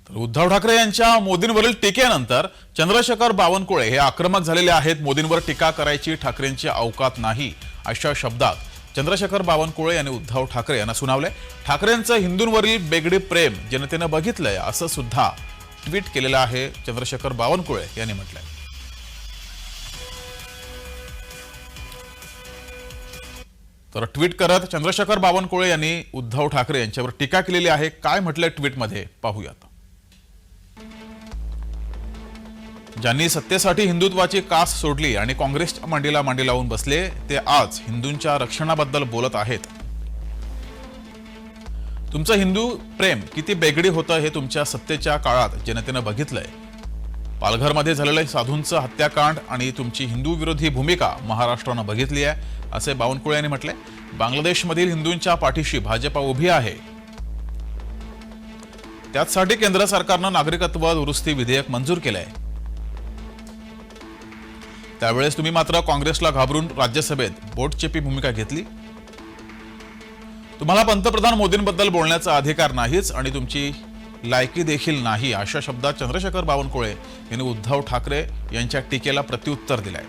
उद्धव ठाकरे यांच्या मोदींवरील टीकेनंतर चंद्रशेखर बावनकुळे हे आक्रमक झालेले आहेत। मोदींवर टीका करायची ठाकरेंची अवकात नाही अशा शब्दात चंद्रशेखर बावनकुळे यांनी उद्धव ठाकरे यांना सुनावले। ठाकरेंचं हिंदूंवरील बेगडी प्रेम जनतेनं बघितलंय असं सुद्धा ट्विट केलेलं आहे। चंद्रशेखर बावनकुळे यांनी म्हटलंय। तर ट्विट करत चंद्रशेखर बावनकुळे यांनी उद्धव ठाकरे यांच्यावर टीका केलेली आहे। काय म्हटलंय ट्विटमध्ये पाहूयात। ज्यांनी सत्तेसाठी हिंदुत्वाची कास सोडली आणि काँग्रेसच्या मांडीला मांडी लावून बसले ते आज हिंदूंच्या रक्षणाबद्दल बोलत आहेत। तुमचं हिंदू प्रेम किती बेगडी होतं हे तुमच्या सत्तेच्या काळात जनतेनं बघितलंय। पालघरमध्ये झालेलं साधूंचं हत्याकांड आणि तुमची हिंदू विरोधी भूमिका महाराष्ट्रानं बघितली आहे असे बावनकुळे यांनी म्हटले। बांगलादेशमधील हिंदूंच्या पाठीशी भाजपा उभी आहे। त्यासाठी केंद्र सरकारनं नागरिकत्व दुरुस्ती विधेयक मंजूर केलंय। त्यावेळेस तुम्ही मात्र काँग्रेसला घाबरून राज्यसभेत बोटचेपी भूमिका घेतली। तुम्हाला पंतप्रधान मोदींबद्दल बोलण्याचा अधिकार नाहीच आणि तुमची लायकी देखील नाही अशा शब्दात चंद्रशेखर बावनकुळे यांनी उद्धव ठाकरे यांच्या टीकेला प्रत्युत्तर दिलंय।